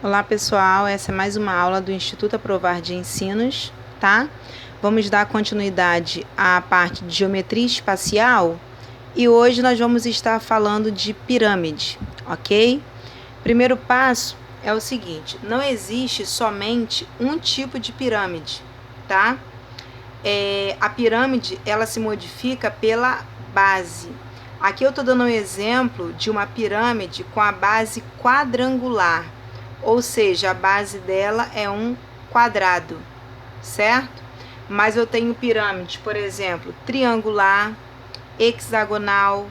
Olá pessoal, essa é mais uma aula do Instituto Aprovar de Ensinos, tá? Vamos dar continuidade à parte de geometria espacial e hoje nós vamos estar falando de pirâmide, ok? Primeiro passo é o seguinte, não existe somente um tipo de pirâmide, tá? A pirâmide, ela se modifica pela base. Aqui eu estou dando um exemplo de uma pirâmide com a base quadrangular. Ou seja, a base dela é um quadrado, certo? Mas eu tenho pirâmides, por exemplo, triangular, hexagonal,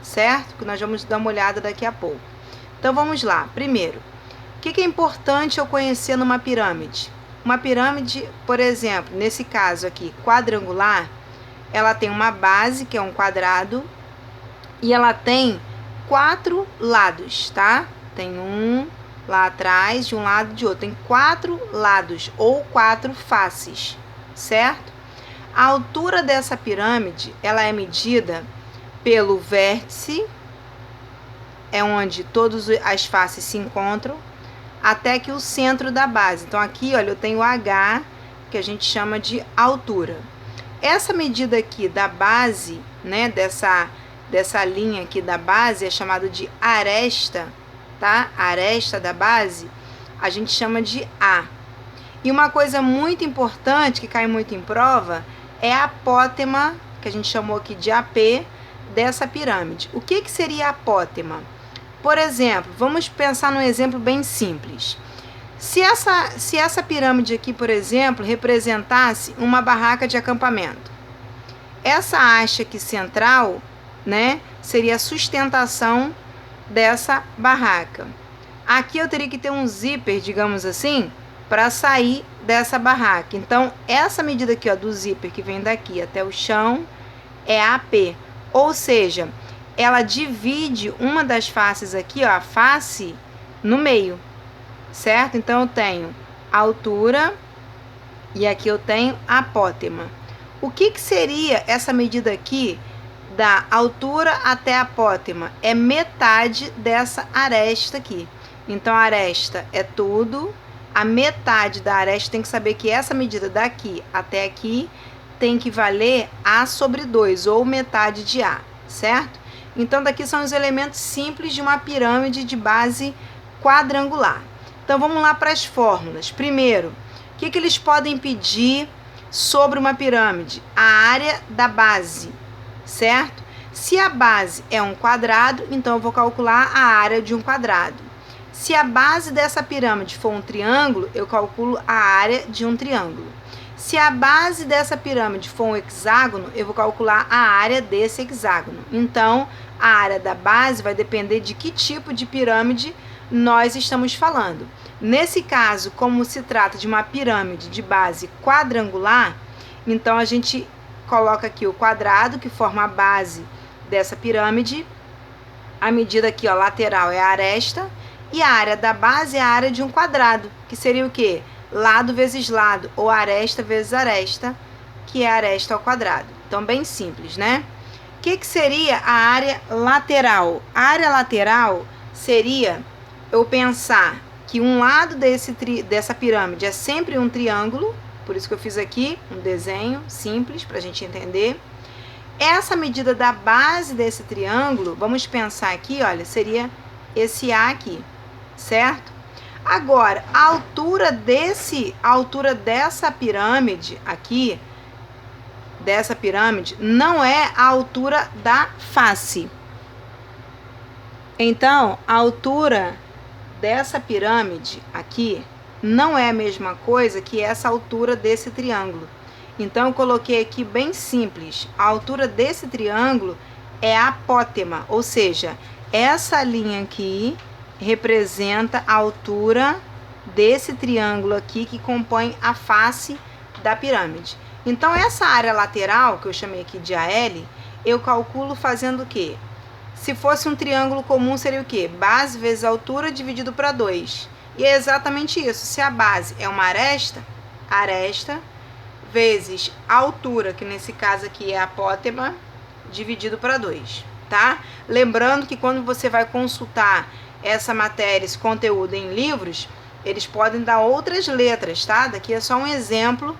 certo? Que nós vamos dar uma olhada daqui a pouco. Então vamos lá. Primeiro, o que é importante eu conhecer numa pirâmide? Uma pirâmide, por exemplo, nesse caso aqui, quadrangular, ela tem uma base, que é um quadrado, e ela tem 4 lados, tá? Tem um lá atrás, de um lado e de outro. Tem 4 lados ou 4 faces, certo? A altura dessa pirâmide, ela é medida pelo vértice, é onde todas as faces se encontram, até que o centro da base. Então aqui, olha, eu tenho H, que a gente chama de altura. Essa medida aqui da base, né, dessa linha aqui da base, é chamada de aresta, tá? A aresta da base, a gente chama de A. E uma coisa muito importante, que cai muito em prova, é a apótema, que a gente chamou aqui de AP, dessa pirâmide. O que seria a apótema? Por exemplo, vamos pensar num exemplo bem simples. Se essa pirâmide aqui, por exemplo, representasse uma barraca de acampamento, essa haste aqui central, né, seria a sustentação dessa barraca. Aqui eu teria que ter um zíper, digamos assim, para sair dessa barraca. Então, essa medida aqui, ó, do zíper que vem daqui até o chão é AP. Ou seja, ela divide uma das faces aqui, ó, a face no meio, certo? Então, eu tenho a altura e aqui eu tenho a apótema. O que seria essa medida aqui da altura até a apótema? É metade dessa aresta aqui. Então, a aresta é tudo. A metade da aresta tem que saber que essa medida daqui até aqui tem que valer A sobre 2, ou metade de A, certo? Então, daqui são os elementos simples de uma pirâmide de base quadrangular. Então, vamos lá para as fórmulas. Primeiro, o que eles podem pedir sobre uma pirâmide? A área da base, certo? Se a base é um quadrado, então eu vou calcular a área de um quadrado. Se a base dessa pirâmide for um triângulo, eu calculo a área de um triângulo. Se a base dessa pirâmide for um hexágono, eu vou calcular a área desse hexágono. Então, a área da base vai depender de que tipo de pirâmide nós estamos falando. Nesse caso, como se trata de uma pirâmide de base quadrangular, então a gente coloca aqui o quadrado que forma a base dessa pirâmide. A medida aqui, ó, lateral é a aresta. E a área da base é a área de um quadrado, que seria o quê? Lado vezes lado, ou aresta vezes aresta, que é aresta ao quadrado. Então, bem simples, né? O que seria a área lateral? A área lateral seria eu pensar que um lado dessa pirâmide é sempre um triângulo, por isso que eu fiz aqui um desenho simples para a gente entender. Essa medida da base desse triângulo, vamos pensar aqui, olha, seria esse A aqui, certo? Agora, a altura dessa pirâmide aqui, dessa pirâmide, não é a altura da face. Então, a altura dessa pirâmide aqui não é a mesma coisa que essa altura desse triângulo. Então, eu coloquei aqui bem simples. A altura desse triângulo é a apótema, ou seja, essa linha aqui representa a altura desse triângulo aqui que compõe a face da pirâmide. Então, essa área lateral, que eu chamei aqui de AL, eu calculo fazendo o quê? Se fosse um triângulo comum, seria o quê? Base vezes altura dividido para 2. E é exatamente isso. Se a base é uma aresta vezes a altura, que nesse caso aqui é a apótema, dividido para 2, tá? Lembrando que quando você vai consultar essa matéria, esse conteúdo em livros, Eles podem dar outras letras, tá? Daqui é só um exemplo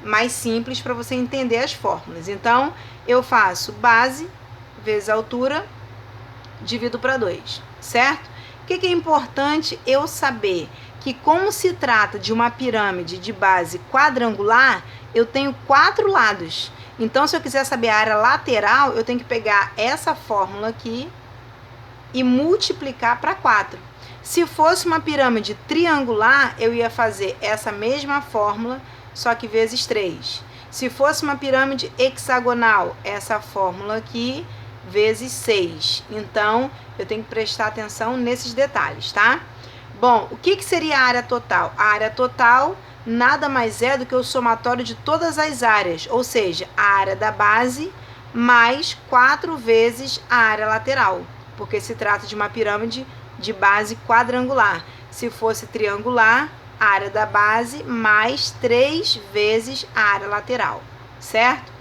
mais simples para você entender as fórmulas. Então, eu faço base vezes altura, divido para 2, certo? O que é importante eu saber? Que como se trata de uma pirâmide de base quadrangular, eu tenho 4 lados. Então, se eu quiser saber a área lateral, eu tenho que pegar essa fórmula aqui e multiplicar para 4. Se fosse uma pirâmide triangular, eu ia fazer essa mesma fórmula, só que vezes 3. Se fosse uma pirâmide hexagonal, essa fórmula aqui vezes 6. Então, eu tenho que prestar atenção nesses detalhes, tá? Bom, o que seria a área total? A área total nada mais é do que o somatório de todas as áreas, ou seja, a área da base mais 4 vezes a área lateral, porque se trata de uma pirâmide de base quadrangular. Se fosse triangular, a área da base mais 3 vezes a área lateral, certo?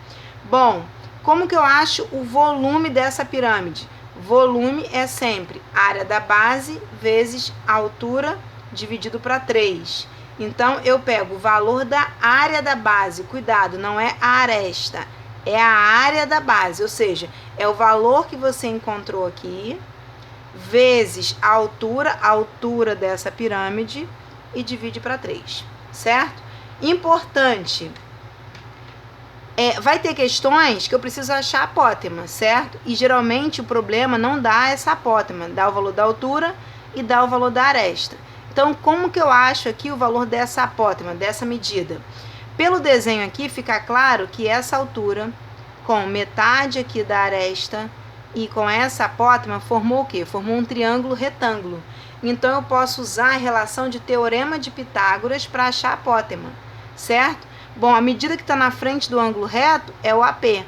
Bom, como que eu acho o volume dessa pirâmide? Volume é sempre a área da base vezes a altura dividido para 3. Então, eu pego o valor da área da base. Cuidado, não é a aresta, é a área da base, ou seja, é o valor que você encontrou aqui, vezes a altura dessa pirâmide e divide para 3, certo? Importante, vai ter questões que eu preciso achar a apótema, certo? E geralmente o problema não dá essa apótema, dá o valor da altura e dá o valor da aresta. Então, como que eu acho aqui o valor dessa apótema, dessa medida? Pelo desenho aqui, fica claro que essa altura, com metade aqui da aresta e com essa apótema, formou o quê? Formou um triângulo retângulo. Então, eu posso usar a relação de teorema de Pitágoras para achar a apótema, certo? Bom, a medida que está na frente do ângulo reto é o AP.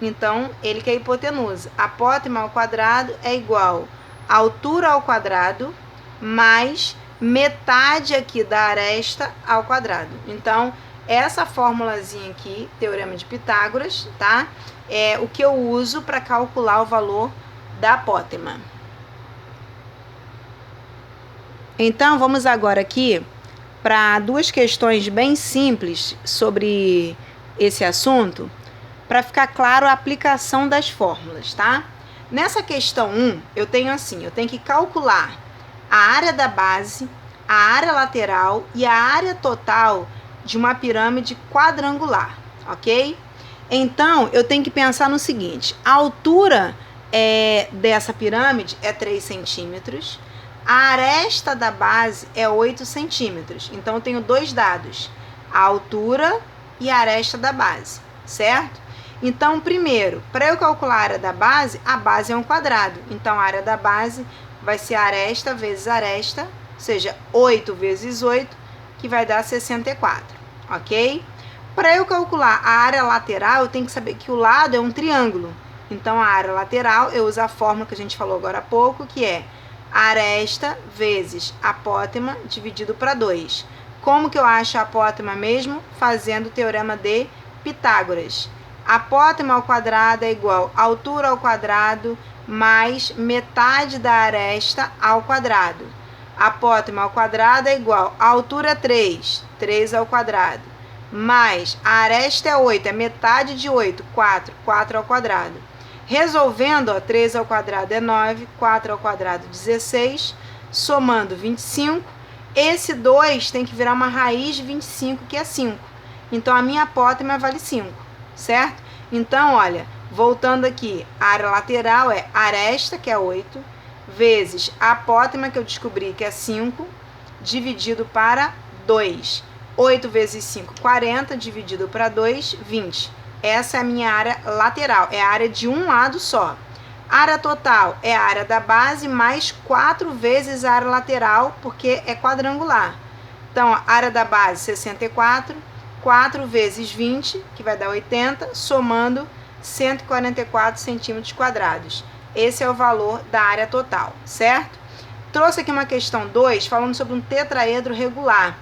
Então, ele que é a hipotenusa. Apótema ao quadrado é igual a altura ao quadrado mais metade aqui da aresta ao quadrado. Então, essa formulazinha aqui, teorema de Pitágoras, tá? É o que eu uso para calcular o valor da apótema. Então, vamos agora aqui para 2 questões bem simples sobre esse assunto, para ficar claro a aplicação das fórmulas, tá? Nessa questão 1, eu tenho assim, eu tenho que calcular a área da base, a área lateral e a área total de uma pirâmide quadrangular, ok? Então, eu tenho que pensar no seguinte, a altura dessa pirâmide é 3 centímetros, a aresta da base é 8 centímetros. Então, eu tenho 2 dados, a altura e a aresta da base, certo? Então, primeiro, para eu calcular a área da base, a base é um quadrado. Então, a área da base vai ser aresta vezes aresta, ou seja, 8 vezes 8, que vai dar 64, ok? Para eu calcular a área lateral, eu tenho que saber que o lado é um triângulo. Então, a área lateral, eu uso a fórmula que a gente falou agora há pouco, que é aresta vezes apótema dividido para 2. Como que eu acho a apótema mesmo? Fazendo o teorema de Pitágoras. Apótema ao quadrado é igual a altura ao quadrado mais metade da aresta ao quadrado. Apótema ao quadrado é igual a altura 3 ao quadrado, mais a aresta é 8, é metade de 8, 4 ao quadrado. Resolvendo, ó, 3 ao quadrado é 9, 4 ao quadrado 16, somando 25, esse 2 tem que virar uma raiz de 25, que é 5. Então, a minha apótema vale 5, certo? Então, olha, voltando aqui, a área lateral é aresta, que é 8, vezes a apótema, que eu descobri que é 5, dividido para 2. 8 vezes 5, 40, dividido para 2, 20. Essa é a minha área lateral, é a área de um lado só. A área total é a área da base mais 4 vezes a área lateral, porque é quadrangular. Então, a área da base, 64, 4 vezes 20, que vai dar 80, somando 144 centímetros quadrados. Esse é o valor da área total, certo? Trouxe aqui uma questão 2, falando sobre um tetraedro regular.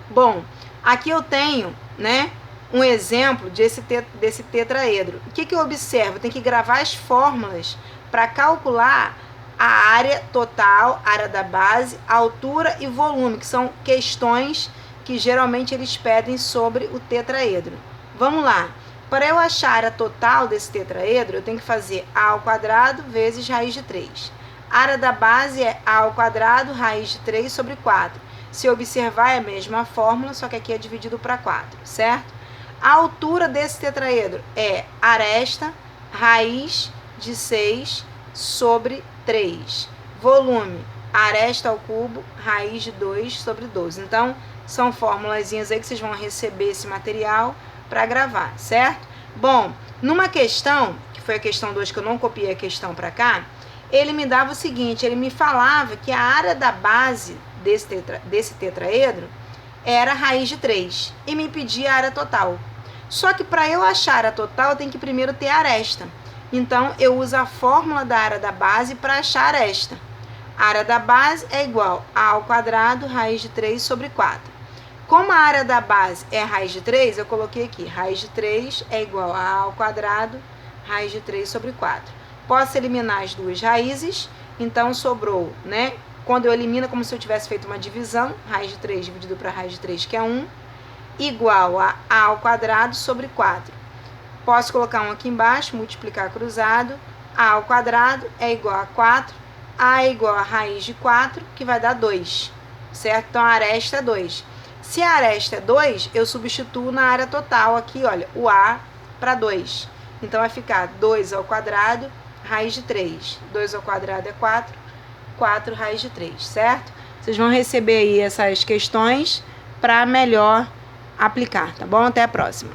Bom, aqui eu tenho, né, um exemplo desse tetraedro. O que eu observo? Eu tenho que gravar as fórmulas para calcular a área total, área da base, altura e volume, que são questões que geralmente eles pedem sobre o tetraedro. Vamos lá. Para eu achar a área total desse tetraedro, eu tenho que fazer a ao quadrado vezes raiz de 3. A área da base é a ao quadrado raiz de 3 sobre 4. Se observar, é a mesma fórmula, só que aqui é dividido para 4, certo? A altura desse tetraedro é aresta raiz de 6 sobre 3. Volume, aresta ao cubo, raiz de 2 sobre 12. Então, são formulazinhas aí que vocês vão receber esse material para gravar, certo? Bom, numa questão, que foi a questão 2, que eu não copiei a questão para cá, ele me dava o seguinte, ele me falava que a área da base desse tetraedro era raiz de 3 e me pedia a área total. Só que para eu achar a área total, eu tenho que primeiro ter a aresta. Então, eu uso a fórmula da área da base para achar a aresta. A área da base é igual a ao quadrado raiz de 3 sobre 4. Como a área da base é raiz de 3, eu coloquei aqui, raiz de 3 é igual a ao quadrado raiz de 3 sobre 4. Posso eliminar as duas raízes, então sobrou, né? Quando eu elimino, como se eu tivesse feito uma divisão, raiz de 3 dividido para raiz de 3, que é 1, igual a ao quadrado sobre 4. Posso colocar um aqui embaixo, multiplicar cruzado, a ao quadrado é igual a 4, a é igual a raiz de 4, que vai dar 2, certo? Então, a aresta é 2. Se a aresta é 2, eu substituo na área total aqui, olha, o A para 2. Então, vai ficar 2 ao quadrado, raiz de 3. 2 ao quadrado é 4, 4 raiz de 3, certo? Vocês vão receber aí essas questões para melhor aplicar, tá bom? Até a próxima.